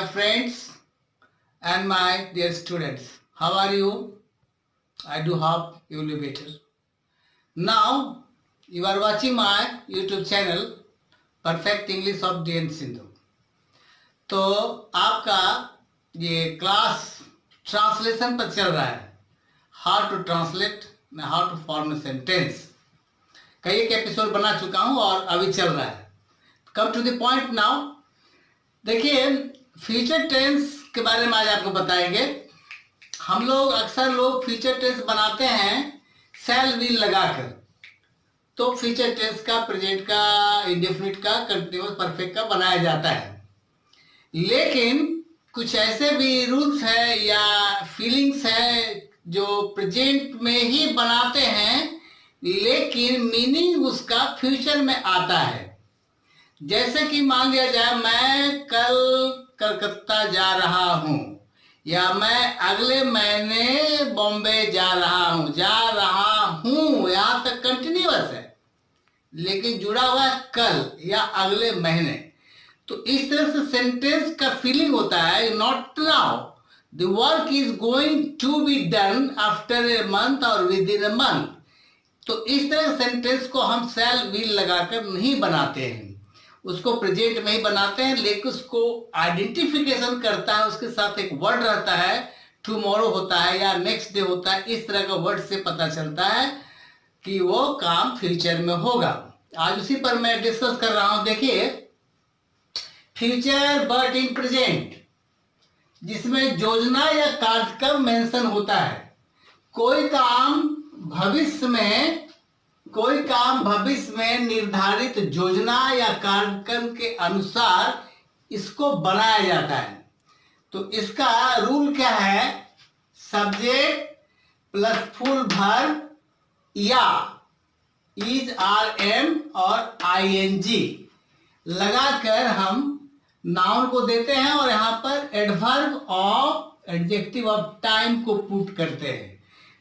my friends and my dear students. How are you? I do hope you will be better. Now, you are watching my YouTube channel Perfect English of DN Sindhu. तो आपका ये class translation पर चल रहा है, how to translate, how to form sentence. कई एक episode बना चुका हूँ और अभी चल रहा है। Come to the point now. देखिए, फ्यूचर टेंस के बारे में आज आपको बताएंगे। हम लोग अक्सर फ्यूचर टेंस बनाते हैं शैल विल लगाकर। तो फ्यूचर टेंस का, प्रेजेंट का, इंडेफिनिट का, कंटिन्यूअस परफेक्ट का बनाया जाता है। लेकिन कुछ ऐसे भी रूल्स है या फीलिंग्स है जो प्रेजेंट में ही बनाते हैं, लेकिन मीनिंग उसका फ्यूचर में आता है। जैसे कि मान लिया जाए, मैं कल कलकत्ता जा रहा हूँ, या मैं अगले महीने बॉम्बे जा रहा हूँ। यहाँ तक कंटिन्यूअस है, लेकिन जुड़ा हुआ है कल या अगले महीने। तो इस तरह से सेंटेंस का फीलिंग होता है, not now, the work is going to be done after a month और विद इन अ मंथ। तो इस तरह सेंटेंस को हम शैल विल लगाकर नहीं बनाते हैं, उसको प्रेजेंट में ही बनाते हैं। लेकिन उसको आइडेंटिफिकेशन करता है, उसके साथ एक वर्ड रहता है, टुमारो होता है या नेक्स्ट डे होता है। इस तरह का वर्ड से पता चलता है कि वो काम फ्यूचर में होगा। आज उसी पर मैं डिस्कस कर रहा हूं। देखिए, फ्यूचर बट इन प्रेजेंट, जिसमें योजना या कार्यक्रम मेंशन होता है। कोई काम भविष्य में निर्धारित योजना या कार्यक्रम के अनुसार इसको बनाया जाता है। तो इसका रूल क्या है? सब्जेक्ट प्लस फुल वर्ब या इज, आर, एम और आईएनजी लगाकर हम नाउन को देते हैं और यहाँ पर adverb of, adjective of time को पुट करते हैं।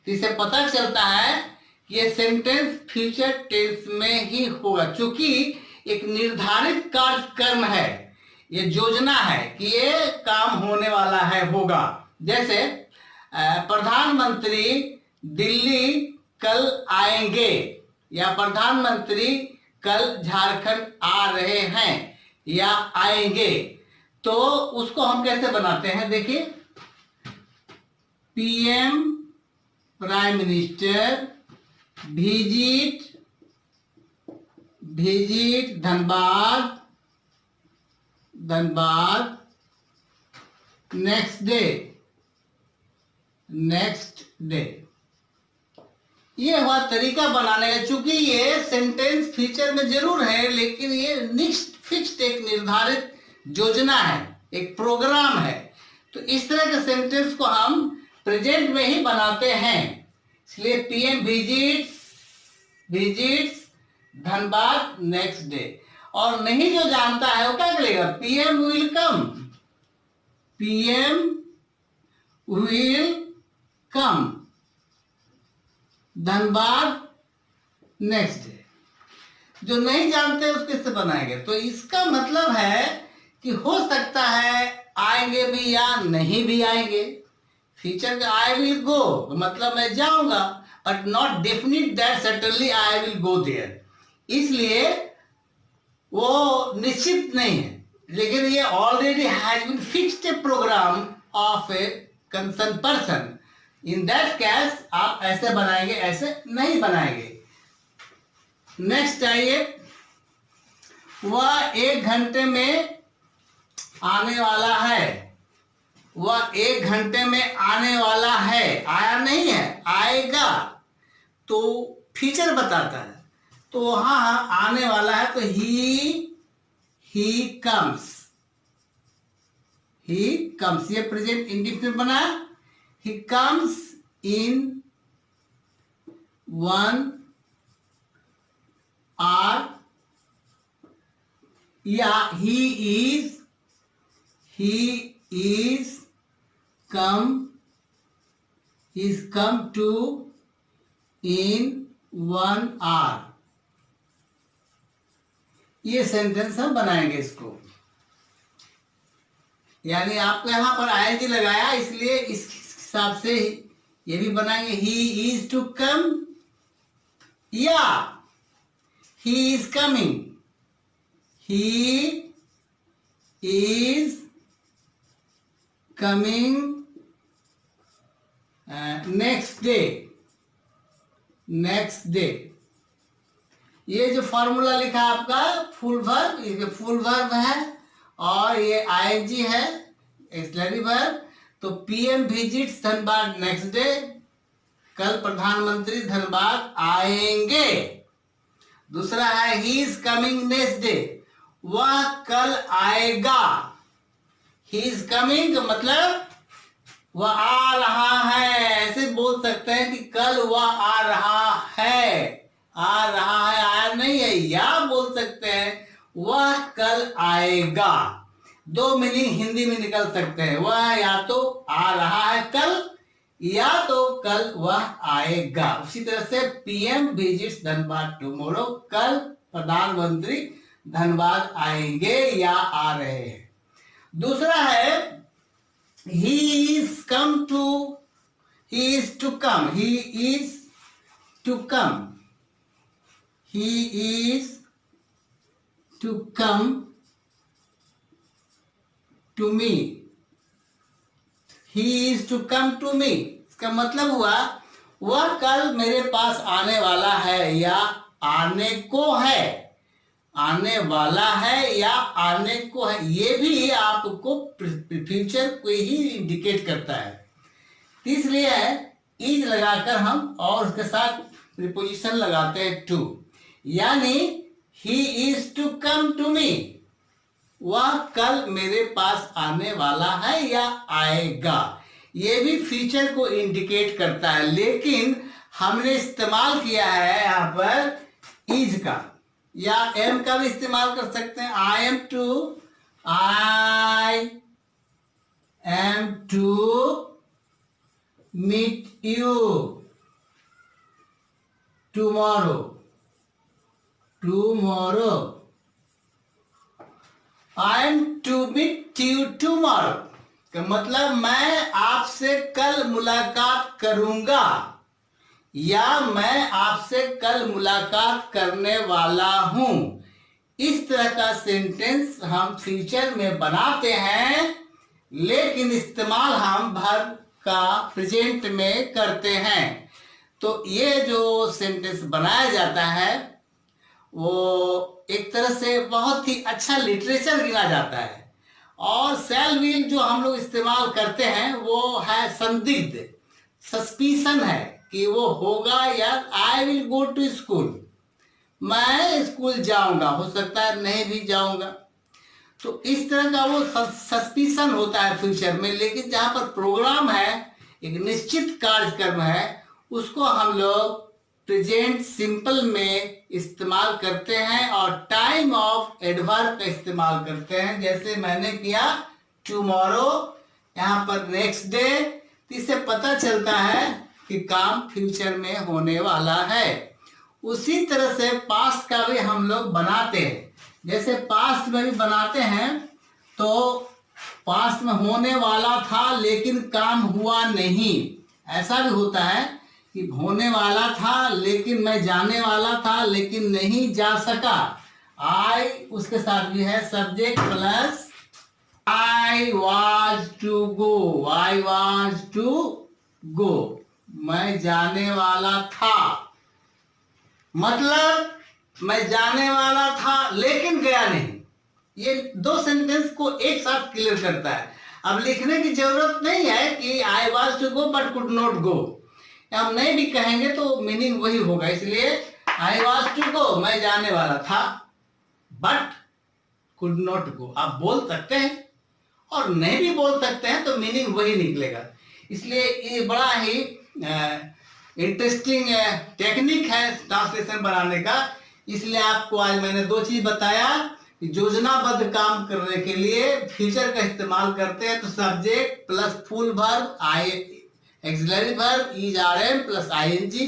तो इससे पता चलता है ये सेंटेंस फ्यूचर टेंस में ही होगा, क्योंकि एक निर्धारित कार्यक्रम है, ये योजना है कि ये काम होने वाला है, होगा। जैसे प्रधानमंत्री दिल्ली कल आएंगे, या प्रधानमंत्री कल झारखंड आ रहे हैं या आएंगे। तो उसको हम कैसे बनाते हैं? देखिए, PM prime minister visit Dhanbad next day. ये हुआ तरीका बनाने का। चूंकि ये सेंटेंस फ्यूचर में जरूर है, लेकिन ये नेक्स्ट फिक्स्ड एक निर्धारित योजना है, एक प्रोग्राम है। तो इस तरह के सेंटेंस को हम प्रेजेंट में ही बनाते हैं। इसलिए PM visits Dhanbad next day. और नहीं जो जानता है वो क्या करेगा? PM will come Dhanbad next day. जो नहीं जानते उसके से बनाएंगे। तो इसका मतलब है कि हो सकता है आएंगे भी या नहीं भी आएंगे। फ्यूचर का आई विल गो मतलब मैं जाऊंगा, but not definite that certainly I will go there. इसलिए वो निश्चित नहीं है, लेकिन ये already has been fixed a programme of a concern person. In that case आप ऐसे बनाएंगे, ऐसे नहीं बनाएंगे। नेक्स्ट आइए, वह 1 घंटे में आने वाला है। वह 1 घंटे में आने वाला है, आया नहीं है, आएगा। तो फ्यूचर बताता है। तो वहां आने वाला है, तो ही कम्स। ये प्रेजेंट इंडिफिनिट बना। ही कम्स इन 1 hour, या he is come to in 1 hour। ये सेंटेंस हम बनाएंगे इसको। यानी आपको यहाँ पर आईएनजी लगाया, इसलिए इस हिसाब से ये भी बनाएंगे, ही इज टू कम या he is coming, he is coming next day, next day. ये जो फॉर्मूला लिखा आपका फुल वर्ब, ये फुल वर्ब है और ये आईएनजी है, एक्सिलरी वर्ब। तो PM visits Dhanbad next day, कल प्रधानमंत्री धनबाद आएंगे। दूसरा है he is coming next day, वह कल आएगा। ही इज कमिंग मतलब वह आ रहा है, ऐसे बोल सकते हैं कि कल वह आ रहा है, आ रहा है, आया नहीं है। या बोल सकते हैं वह कल आएगा। दो मीनिंग हिंदी में निकल सकते हैं, वह या तो आ रहा है कल, या तो कल वह आएगा। उसी तरह से पीएम विजिट्स धनबाद टुमारो, कल प्रधानमंत्री धनबाद आएंगे या आ रहे हैं। दूसरा है he is come to, he is to come, he is to come, he is to come to me, he is to come to me। इसका मतलब हुआ वह कल मेरे पास आने वाला है या आने को है, आने वाला है या आने को है। ये भी आपको फ्यूचर को ही इंडिकेट करता है। इसलिए इज लगाकर हम और उसके साथ प्रीपोजिशन लगाते हैं टू, यानी he is to come to me, वह कल मेरे पास आने वाला है या आएगा। ये भी फ्यूचर को इंडिकेट करता है, लेकिन हमने इस्तेमाल किया है यहाँ पर इज का, या एम का भी इस्तेमाल कर सकते हैं। I am to meet you tomorrow, tomorrow, I am to meet you tomorrow का मतलब मैं आपसे कल मुलाकात करूंगा या मैं आपसे कल मुलाकात करने वाला हूं। इस तरह का सेंटेंस हम फ्यूचर में बनाते हैं, लेकिन इस्तेमाल हम वर्ब का प्रेजेंट में करते हैं। तो ये जो सेंटेंस बनाया जाता है वो एक तरह से बहुत ही अच्छा लिटरेचर गिना जाता है। और शैल विल जो हम लोग इस्तेमाल करते हैं वो है संदिग्ध, सस्पिशन है कि वो होगा, या I will go to school, मैं स्कूल जाऊंगा, हो सकता है नहीं भी जाऊंगा। तो इस तरह का वो सस्पिशन होता है फ्यूचर में। लेकिन जहां पर प्रोग्राम है, एक निश्चित कार्यक्रम है, उसको हम लोग प्रेजेंट सिंपल में इस्तेमाल करते हैं और टाइम ऑफ एडवर्ब का इस्तेमाल करते हैं। जैसे मैंने किया टुमारो, यहाँ पर नेक्स्ट डे। इससे पता चलता है कि काम फ्यूचर में होने वाला है। उसी तरह से पास्ट का भी हम लोग बनाते हैं। जैसे पास्ट में भी बनाते हैं तो पास्ट में होने वाला था लेकिन काम हुआ नहीं, ऐसा भी होता है कि होने वाला था लेकिन मैं जाने वाला था लेकिन नहीं जा सका। आई उसके साथ भी है subject plus I was to go, I was to go, मैं जाने वाला था, मतलब मैं जाने वाला था लेकिन गया नहीं। ये दो सेंटेंस को एक साथ क्लियर करता है। अब लिखने की जरूरत नहीं है कि I was to go but could not go, हम नहीं भी कहेंगे तो मीनिंग वही होगा। इसलिए आई वॉज टू गो, मैं जाने वाला था, बट कुड नॉट गो आप बोल सकते हैं और नहीं भी बोल सकते हैं तो मीनिंग वही निकलेगा। इसलिए ये बड़ा ही इंटरेस्टिंग टेक्निक है ट्रांसलेशन बनाने का। इसलिए आपको आज मैंने दो चीज बताया कि योजनाबद्ध काम करने के लिए फ्यूचर का इस्तेमाल करते हैं तो subject plus full verb, I auxiliary verb is are am plus ING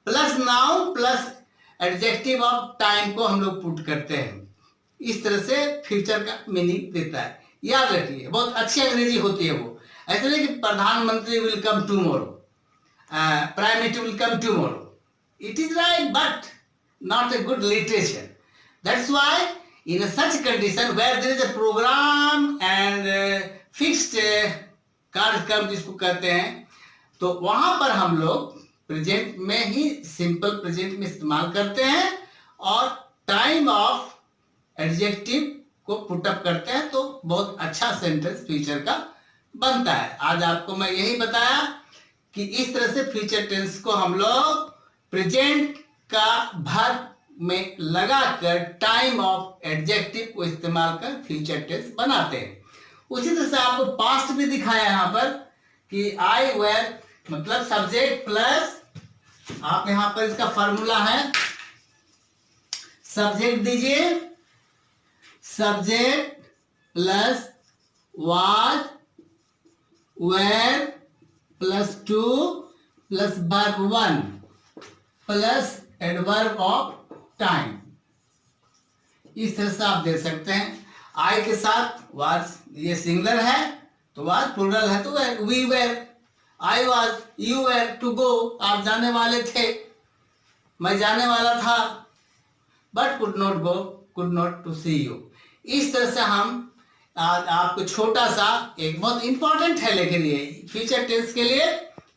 plus noun plus adjective of time को हम लोग पुट करते हैं। इस तरह से फ्यूचर का मीनिंग देता है। याद रखिए, बहुत अच्छी अंग्रेजी होती है वो। ऐसे नहीं कि प्रधानमंत्री will come tomorrow, prime minister will come tomorrow. It is right, but not a good literature. That's why in a such condition where there is a program and fixed कार्यक्रम जिसको कहते हैं, तो वहां पर हम लोग प्रेजेंट में ही सिंपल प्रेजेंट में इस्तेमाल करते हैं और टाइम ऑफ एडजेक्टिव को पुटअप करते हैं, तो बहुत अच्छा सेंटेंस फ्यूचर का बनता है। आज आपको मैं यही बताया कि इस तरह से फ्यूचर टेंस को हम लोग प्रेजेंट का वर्ब में लगाकर टाइम ऑफ एडजेक्टिव को इस्तेमाल कर फ्यूचर टेंस बनाते हैं। उसी तरह से आपको पास्ट भी दिखाया यहां पर कि आई वेयर मतलब सब्जेक्ट प्लस, आप यहां पर इसका फॉर्मूला है, सब्जेक्ट दीजिए, subject plus was were plus to plus verb one plus adverb of time. इस तरह से आप दे सकते हैं। आई के साथ वाज, ये सिंगुलर है तो वाज, प्लूरल है तो we were, I was, you were to go, आप जाने वाले थे, मैं जाने वाला था, but could not go, could not to see you. इस तरह से हम आपको छोटा सा एक बहुत इंपॉर्टेंट है, लेकिन ये फ्यूचर टेंस के लिए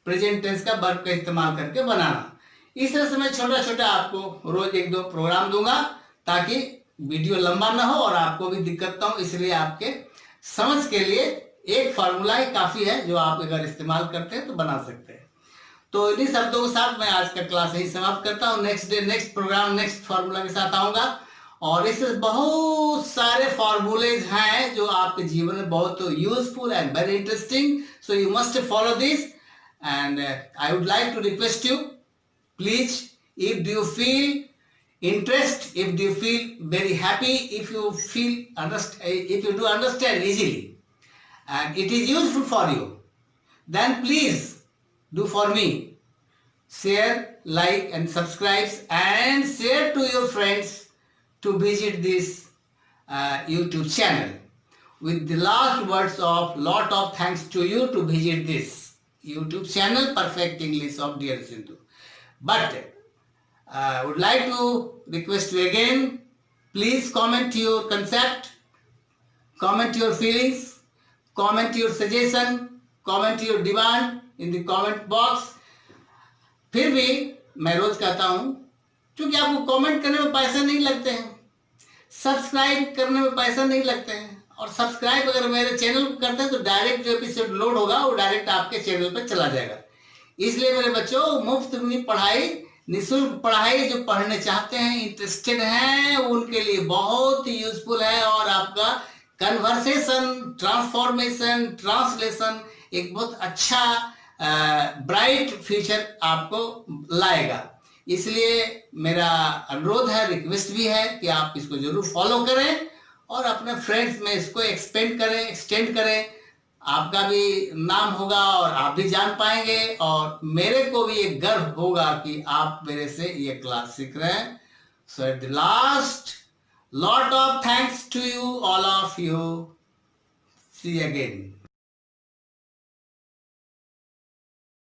प्रेजेंट टेंस का वर्ब का इस्तेमाल करके बनाना। इस तरह से मैं छोटा छोटा आपको रोज एक दो प्रोग्राम दूंगा ताकि वीडियो लंबा ना हो और आपको भी दिक्कत ना हो, इसलिए आपके समझ के लिए एक फार्मूला ही काफी है जो आप अगर इस्तेमाल करते हैं तो बना सकते हैं। तो इन्हीं शब्दों के साथ मैं आज का क्लास यही समाप्त करता हूँ। Next day next programme next formula के साथ आऊंगा, और इससे बहुत सारे फॉर्मूलेज हैं जो आपके जीवन में बहुत useful and very interesting, so you must follow this and I would like to request you, please, if you feel interest, if you feel very happy, if you feel if you do understand easily and it is useful for you, then please do for me share, like and subscribe and share to your friends to visit this YouTube channel. With the last words of lot of thanks to you to visit this YouTube channel Perfect English of Dear Sindhu. But I would like to request you again, please comment your concept, comment your feelings, comment your suggestion, comment your demand in the comment box. फिर भी मैं रोज कहता हूं, क्योंकि आपको comment करने में पैसे नहीं लगते हैं, सब्सक्राइब करने में पैसा नहीं लगते हैं, और सब्सक्राइब अगर मेरे चैनल को करते हैं तो डायरेक्ट जो एपिसोड लोड होगा वो डायरेक्ट आपके चैनल पर चला जाएगा। इसलिए मेरे बच्चों, मुफ्त में पढ़ाई, निःशुल्क पढ़ाई, जो पढ़ने चाहते हैं, इंटरेस्टेड हैं, उनके लिए बहुत यूजफुल है और आपका कन्वर्सेशन, ट्रांसफॉर्मेशन, ट्रांसलेशन एक बहुत अच्छा ब्राइट फ्यूचर आपको लाएगा। इसलिए मेरा अनुरोध है, रिक्वेस्ट भी है कि आप इसको जरूर फॉलो करें और अपने फ्रेंड्स में इसको एक्सटेंड करें। आपका भी नाम होगा और आप भी जान पाएंगे, और मेरे को भी एक गर्व होगा कि आप मेरे से ये क्लास सीख रहे हैं। So at the last, lot of thanks to you, all of you. See again.